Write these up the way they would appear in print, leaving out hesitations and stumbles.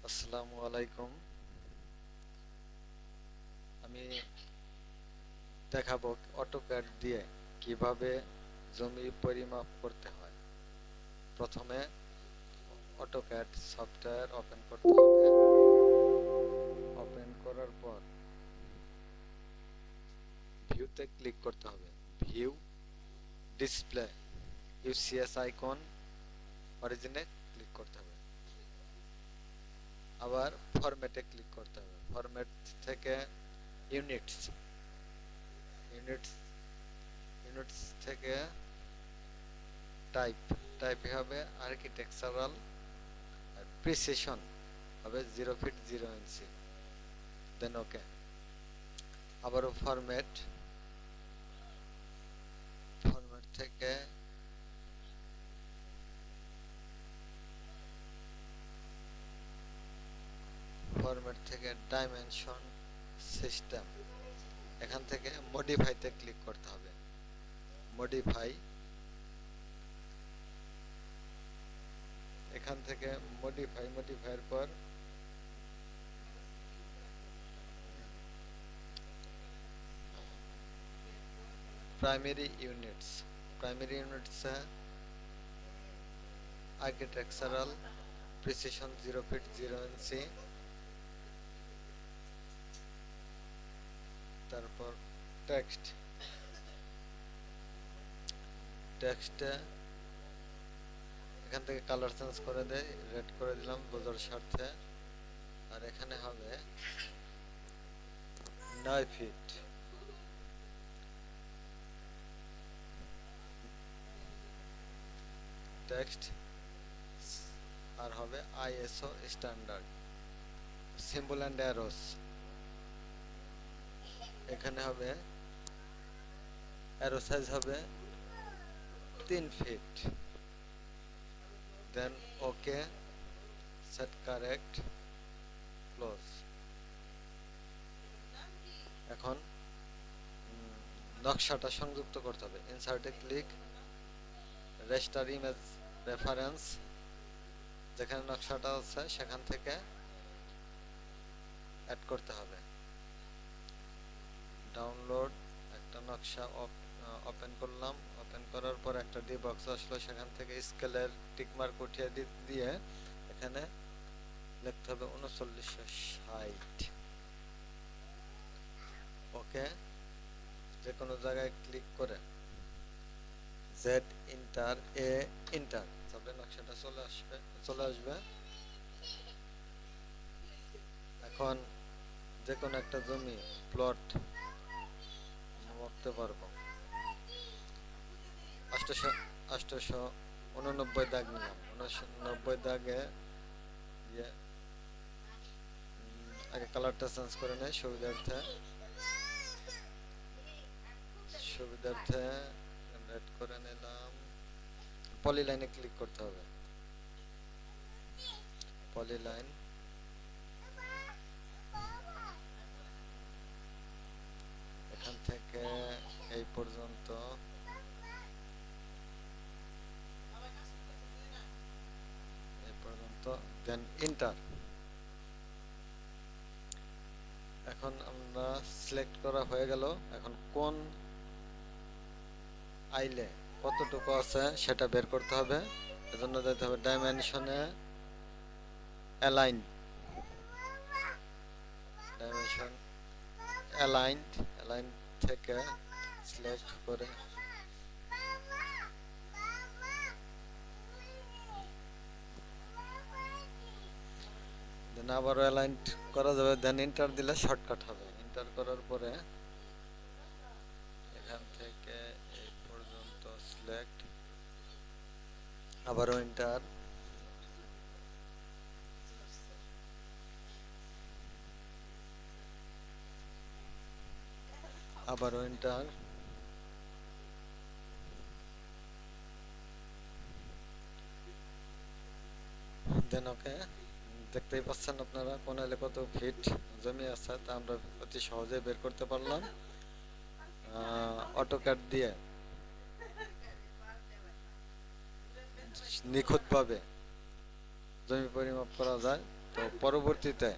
আসসালামু আলাইকুম। আমি দেখাবো অটোক্যাড দিয়ে কিভাবে জমি পরিমাপ করতে হয়। প্রথমে অটোক্যাড সফটওয়্যার ওপেন করতে হবে। ওপেন করার পর ভিউতে ক্লিক করতে হবে। ভিউ, ডিসপ্লে, ইউসিএস আইকন, অরিজিনে ক্লিক করতে হবে। আবার ফরম্যাটে ক্লিক করতে হবে। ফরম্যাট থেকে ইউনিটস ইউনিটস ইউনিটস থেকে টাইপ টাইপে হবে আর্কিটেকচারাল, আর প্রিসিশন হবে 0 ফিট 0 ইঞ্চি। দেন ওকে। আবারও ফরম্যাট ফরম্যাট থেকে ডাইমেনশন সিস্টেম, এখান থেকে মডিফাইতে ক্লিক করতে হবে। মডিফাই, এখান থেকে মডিফাইয়ের পর primary units architectural precision 0 feet 0 inch. তারপর টেক্সটে এখান থেকে কালার চেঞ্জ করে দেয়, রেড করে দিলাম বোঝার স্বার্থে। আর এখানে হবে 9 ফিট। টেক্সট আর হবে ISO standard. Symbol and arrows এখানে হবে, অ্যারো সাইজ হবে 3 feet. Then okay, set correct, close. এখন নকশাটা সংযুক্ত করতে হবে। ইনসার্টে ক্লিক, রেস্টার ইমেজ রেফারেন্স, যেখানে নকশাটা আছে সেখান থেকে অ্যাড করতে হবে। ডাউনলোড, একটা নকশা ওপেন করলাম। ওপেন করার পর একটা ডি বক্স আসলো, সেখান থেকে স্কেলের টিকমার্ক উঠিয়ে দিয়ে এখানে লিখতে হবে 3960। ওকে। যে কোনো জায়গায় ক্লিক করে জেড ইন্টার ইন্টার তারপরে নকশাটা চলে আসবে। এখন যে কোনো একটা জমি প্লট মাপতে পারবো। 889 দাগ নিলাম। 89 দাগে ইয়ে আগে কালারটা চেঞ্জ করে নেয় সুবিধার্থে রেড করে নিলাম। পলিলাইনে ক্লিক করতে হবে। পলিলাইন, এখান থেকে এই পর্যন্ত দেন ইন্টার। এখন আমরা সিলেক্ট করা হয়ে গেল। এখন কোন আইলে কতটুকু আছে সেটা বের করতে হবে। এজন্য যেতে হবে ডাইমেনশনে, অ্যালাইন থেকে সিলেক্ট করে দেন আবারও অ্যালাইন করা যাবে। দেন ইন্টার দিলে শর্টকাট হবে। ইন্টার করার পরে এখান থেকে এই পর্যন্ত সিলেক্ট, আবারও ইন্টার, আবারও ইন্টার। দেন ওকে। দেখতেই পাচ্ছেন আপনারা কোন এলে কত ফিট জমি আছে, তা আমরা অতি সহজে বের করতে পারলাম অটোক্যাড দিয়ে। নিখুঁতভাবে জমি পরিমাপ করা যায়। তো পরবর্তীতে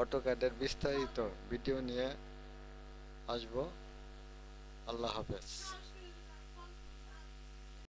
অটোক্যাডের বিস্তারিত ভিডিও নিয়ে আসবো। আল্লাহ হাফেজ।